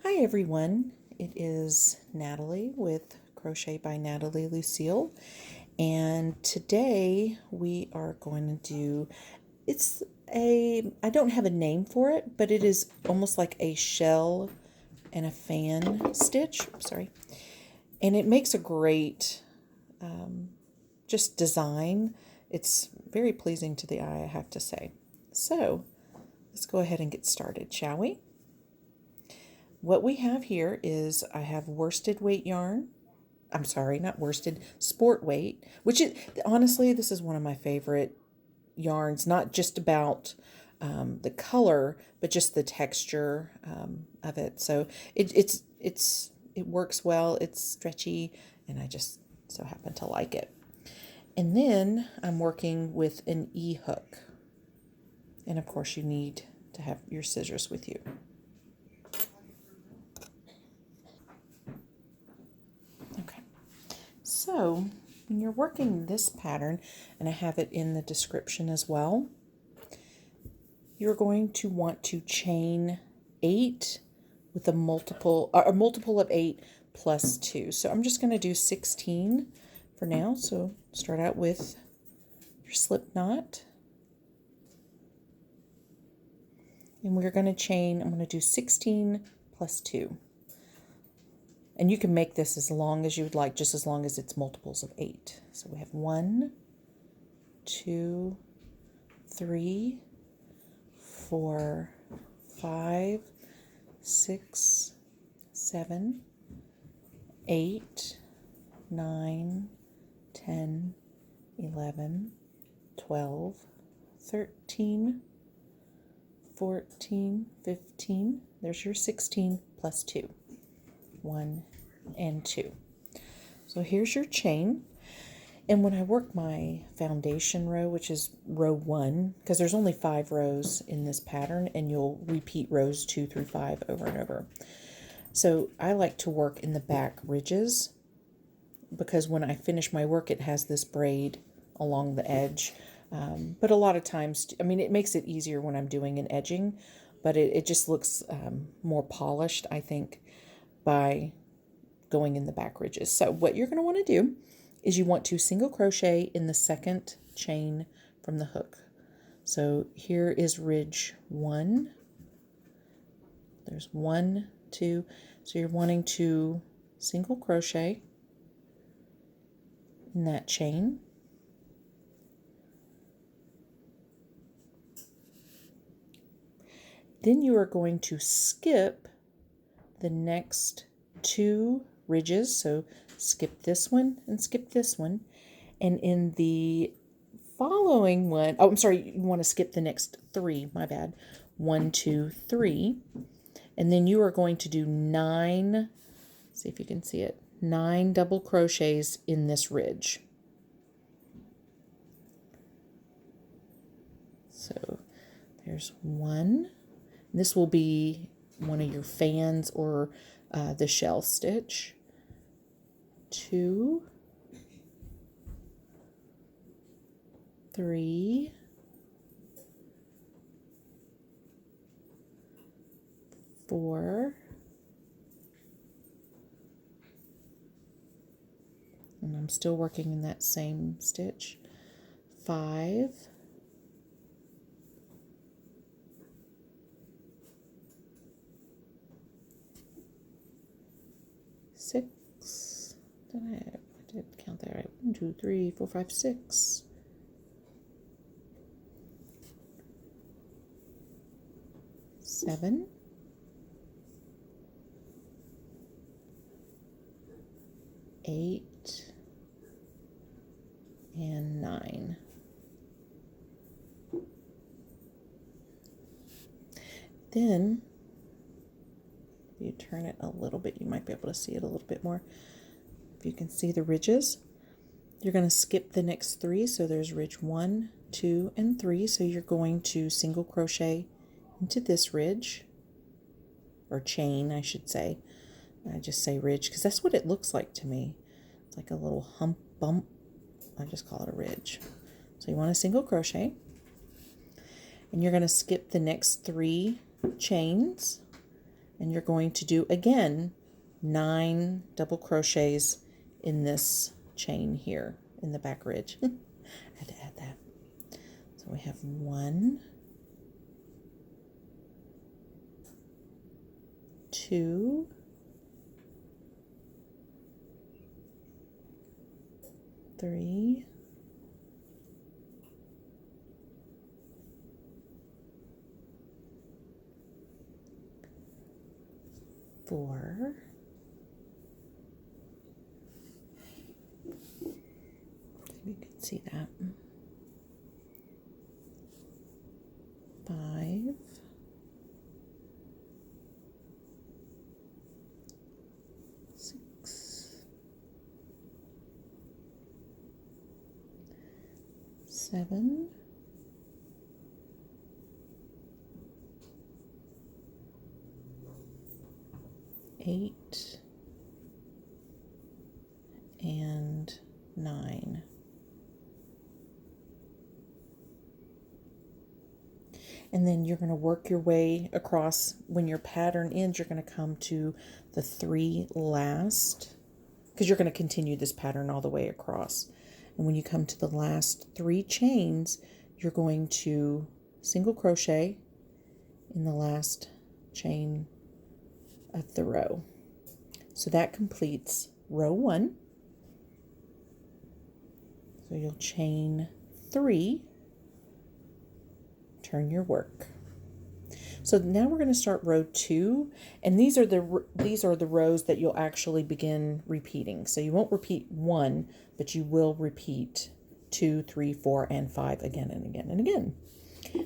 Hi everyone, it is Natalie with Crochet by Natalie Lucille, and today we are going to do, I don't have a name for it, but it is almost like a shell and a fan stitch, sorry, and it makes a great just design. It's very pleasing to the eye, I have to say. So let's go ahead and get started, shall we? What we have here is I have worsted weight yarn. I'm sorry, not worsted, sport weight, which is honestly, this is one of my favorite yarns, not just about the color, but just the texture of it. So it works well, it's stretchy, and I just so happen to like it. And then I'm working with an E-hook. And of course you need to have your scissors with you. Okay. So when you're working this pattern, and I have it in the description as well, you're going to want to chain 8 with a multiple of 8 plus 2. So I'm just going to do 16 for now. So start out with your slip knot. And we're going to chain, I'm going to do 16 plus 2. And you can make this as long as you would like, just as long as it's multiples of 8. So we have 1, 2, 3, 4, 5, 6, 7, 8, 9, 10, 11, 12, 13, 14, 15. There's your 16 plus 2. 1 and 2. So here's your chain. And when I work my foundation row, which is row 1, because there's only 5 rows in this pattern, and you'll repeat rows 2 through 5 over and over. So I like to work in the back ridges, because when I finish my work, it has this braid along the edge. But a lot of times, I mean, it makes it easier when I'm doing an edging, but it just looks more polished, I think, by going in the back ridges. So what you're going to want to do is you want to single crochet in the second chain from the hook. So here is ridge 1. There's 1, 2. So you're wanting to single crochet in that chain. Then you are going to skip the next 2 ridges. So skip this one and skip this one. And in the following one, oh, I'm sorry, you want to skip the next 3, my bad. 1, 2, 3. And then you are going to do 9, see if you can see it, 9 double crochets in this ridge. So there's 1. This will be one of your fans or the shell stitch. 2, 3, 4, and I'm still working in that same stitch. 5, 6. I did count that right. 1, 2, 3, 4, 5, 6. 7. 8 and 9. Then if you turn it a little bit, you might be able to see it a little bit more. If you can see the ridges, you're going to skip the next 3. So there's ridge 1, 2, and 3. So you're going to single crochet into this ridge, or chain, I should say. I just say ridge because that's what it looks like to me. It's like a little hump bump. I just call it a ridge. So you want to single crochet, and you're going to skip the next 3 chains, and you're going to do again 9 double crochets in this chain here in the back ridge. I had to add that. So we have 1, 2, 3, 4, 'Maybe you can see that. 5, 6, 7, 8, and 9. And then you're going to work your way across. When your pattern ends, you're going to come to the 3 last, because you're going to continue this pattern all the way across. And when you come to the last 3 chains, you're going to single crochet in the last chain of the row. So that completes row 1. So you'll chain 3, turn your work. So now we're going to start row 2, and these are the rows that you'll actually begin repeating. So you won't repeat 1, but you will repeat 2, 3, 4, and 5 again and again and again.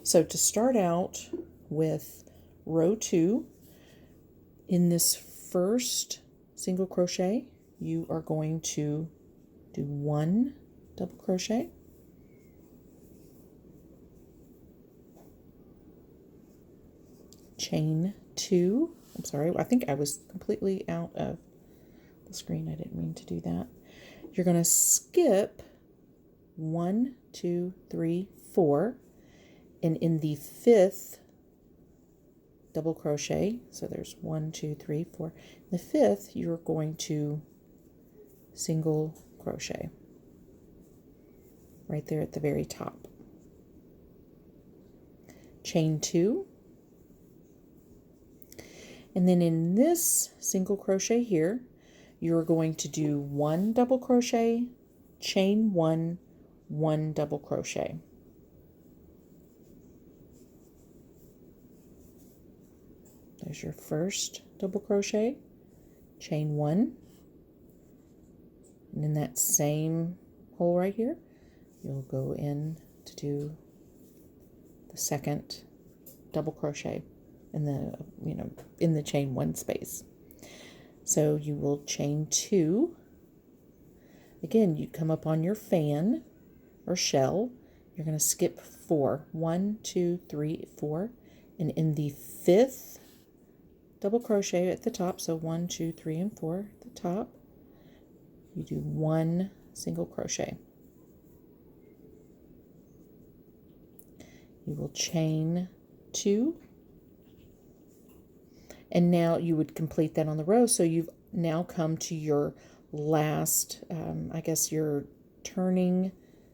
So to start out with row 2, in this first single crochet, you are going to do 1 double crochet, chain 2. I'm sorry, I think I was completely out of the screen. I didn't mean to do that. You're going to skip 1, 2, 3, 4, and in the 5th double crochet, so there's 1, 2, 3, 4. In the 5th, you're going to single crochet right there at the very top. Chain 2. And then in this single crochet here, you're going to do 1 double crochet, chain 1, 1 double crochet. There's your first double crochet, chain 1, and in that same hole right here, you'll go in to do the second double crochet in the chain 1 space. So you will chain 2. Again, you come up on your fan or shell. You're going to skip 4. 1, 2, 3, 4, and in the 5th double crochet at the top, so 1, 2, 3, and 4 at the top, you do 1 single crochet. You will chain 2, and now you would complete that on the row. So you've now come to your last, I guess your turning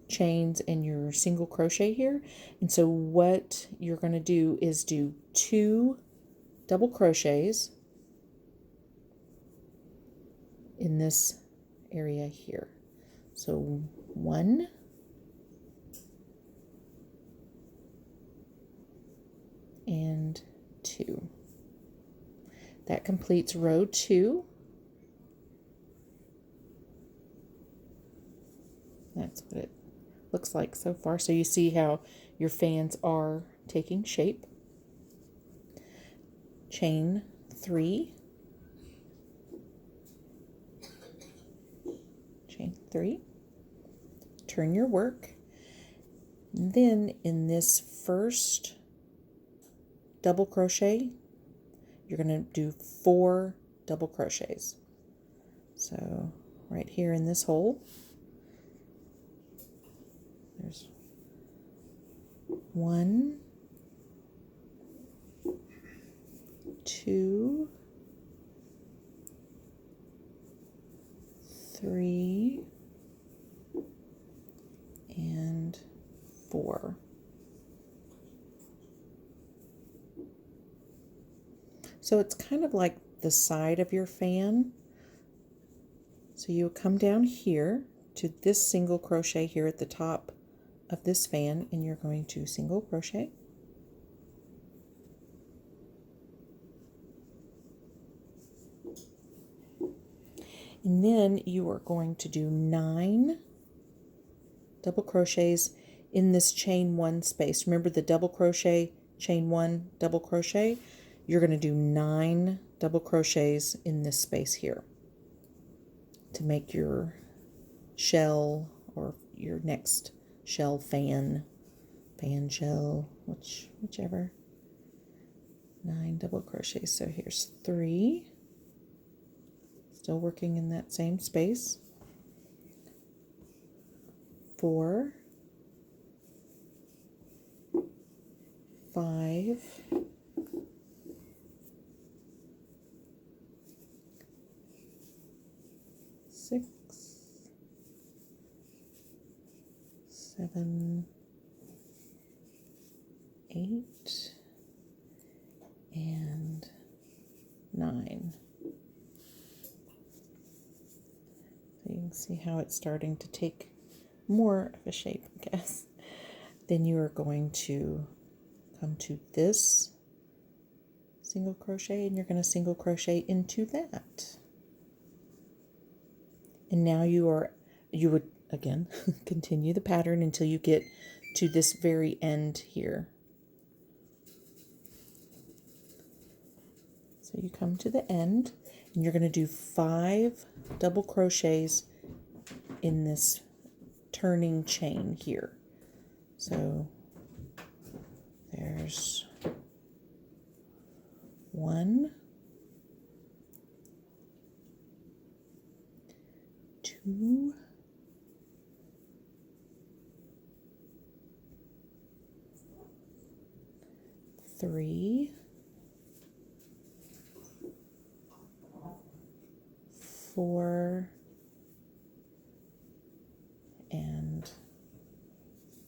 chains and your single crochet here. And so what you're going to do is do 2 double crochets in this area here. So 1, and 2. That completes row 2. That's what it looks like so far. So you see how your fans are taking shape. Chain 3, chain 3, turn your work. And then in this first double crochet, you're going to do 4 double crochets. So right here in this hole, there's 1, 2, 3, and 4. So it's kind of like the side of your fan. So you come down here to this single crochet here at the top of this fan, and you're going to single crochet. And then you are going to do 9 double crochets in this chain 1 space. Remember the double crochet, chain 1, double crochet? You're going to do 9 double crochets in this space here to make your shell or your next shell fan shell, whichever. 9 double crochets. So here's 3. Still working in that same space. 4, 5, 6, 7, 8, and 9. So you can see how it's starting to take more of a shape, I guess. Then you are going to come to this single crochet, and you're going to single crochet into that. And now you would again continue the pattern until you get to this very end here. So you come to the end, and you're going to do 5 double crochets in this turning chain here. So there's 1, 2, 3, 4, and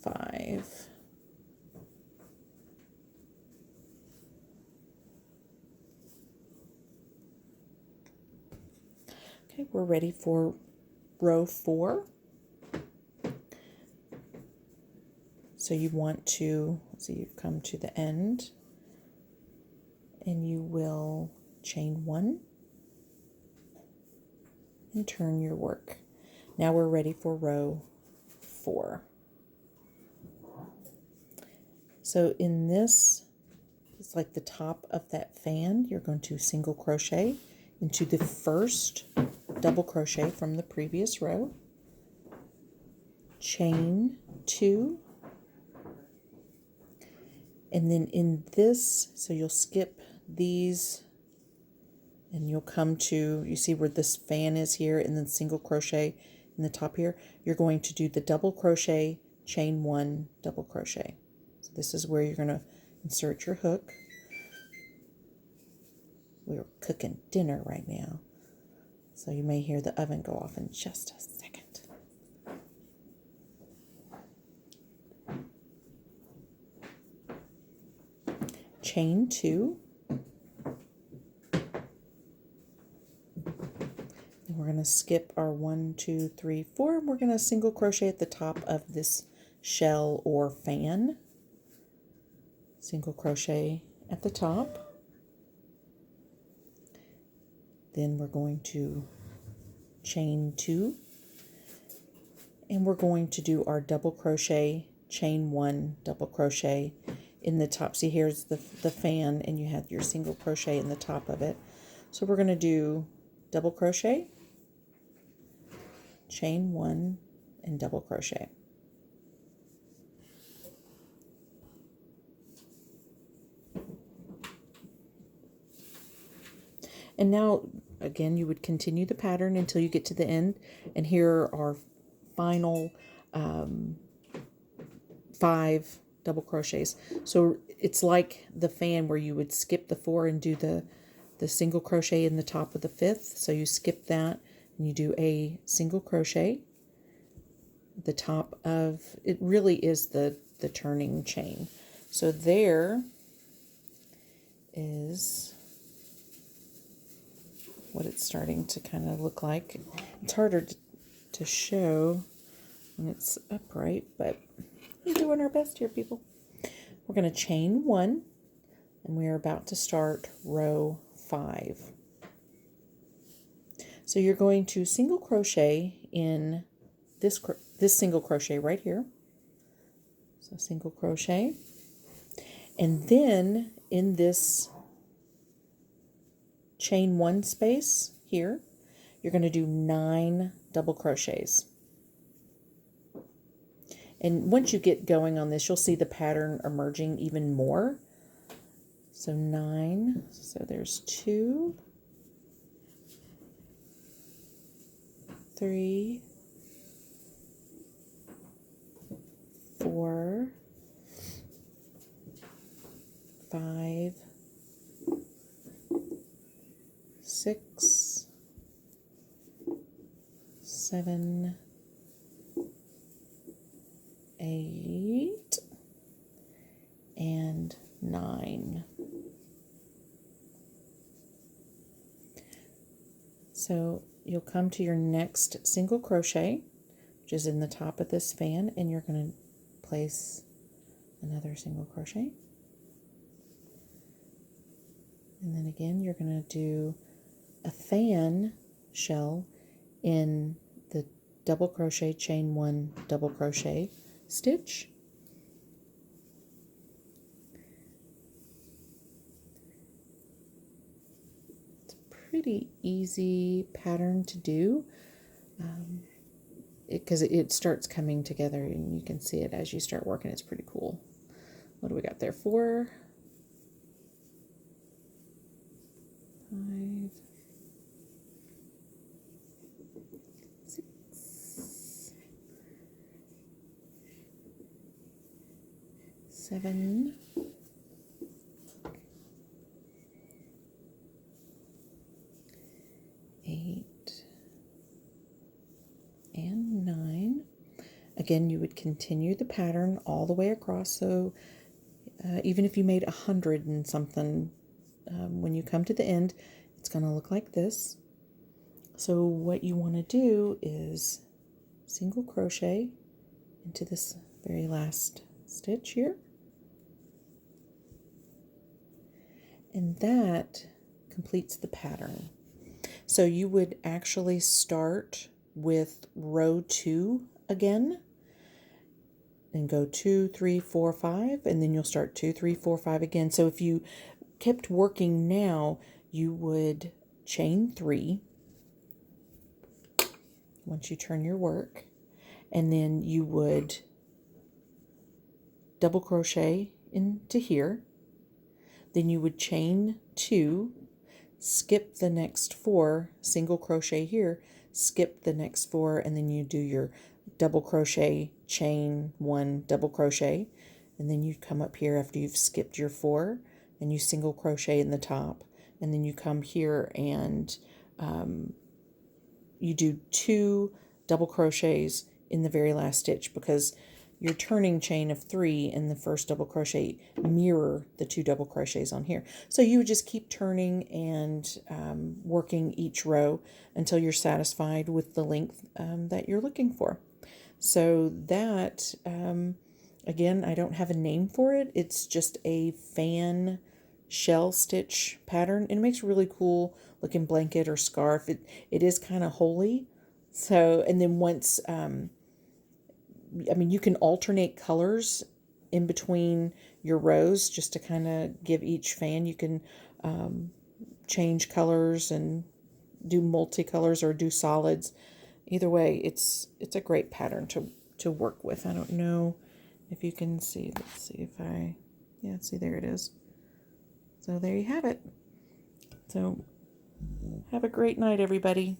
5. Okay, we're ready for row 4. So you want to, let's see, you've come to the end, and you will chain 1 and turn your work. Now we're ready for row 4. So in this, it's like the top of that fan, you're going to single crochet into the first double crochet from the previous row, chain 2, and then in this, so you'll skip these and you'll come to, you see where this fan is here, and then single crochet in the top here. You're going to do the double crochet, chain 1, double crochet. So this is where you're going to insert your hook. We're cooking dinner right now, so you may hear the oven go off in just a second. Chain 2. And we're going to skip our 1, 2, 3, 4, and we're going to single crochet at the top of this shell or fan. Single crochet at the top. Then we're going to chain 2, and we're going to do our double crochet, chain 1, double crochet in the top. See, here's the fan, and you have your single crochet in the top of it. So we're going to do double crochet, chain 1, and double crochet. And now, again, you would continue the pattern until you get to the end. And here are our final 5 double crochets. So it's like the fan where you would skip the 4 and do the single crochet in the top of the 5th. So you skip that and you do a single crochet. The top of it really is the turning chain. So there is what it's starting to kind of look like. It's harder to show when it's upright, but we're doing our best here, people. We're going to chain 1, and we are about to start row 5. So you're going to single crochet in this single crochet right here. So single crochet, and then in this chain 1 space here, you're going to do 9 double crochets. And once you get going on this, you'll see the pattern emerging even more. So 9, so there's 2, 3, 4, 5, 6, 7, 8, and 9. So you'll come to your next single crochet, which is in the top of this fan, and you're going to place another single crochet. And then again, you're going to do a fan shell in the double crochet, chain 1, double crochet stitch. It's a pretty easy pattern to do because it starts coming together, and you can see it as you start working. It's pretty cool. What do we got there? 4, 5, 6, 7, 8, and 9. Again, you would continue the pattern all the way across. So even if you made 100 and something, when you come to the end, it's going to look like this. So what you want to do is single crochet into this very last stitch here. And that completes the pattern. So you would actually start with row 2 again and go 2, 3, 4, 5, and then you'll start 2, 3, 4, 5 again. So if you kept working now, you would chain 3 once you turn your work, and then you would double crochet into here. Then you would chain 2, skip the next 4, single crochet here, skip the next 4, and then you do your double crochet, chain 1, double crochet, and then you come up here after you've skipped your 4 and you single crochet in the top, and then you come here and you do 2 double crochets in the very last stitch, because your turning chain of 3 and the first double crochet mirror the 2 double crochets on here. So you would just keep turning and working each row until you're satisfied with the length that you're looking for. So that, again, I don't have a name for it. It's just a fan shell stitch pattern, and it makes a really cool looking blanket or scarf. It is kind of holey. So, and then once, you can alternate colors in between your rows just to kind of give each fan. You can change colors and do multicolors or do solids. Either way, it's a great pattern to work with. I don't know if you can see. Let's see if see, there it is. So there you have it. So have a great night, everybody.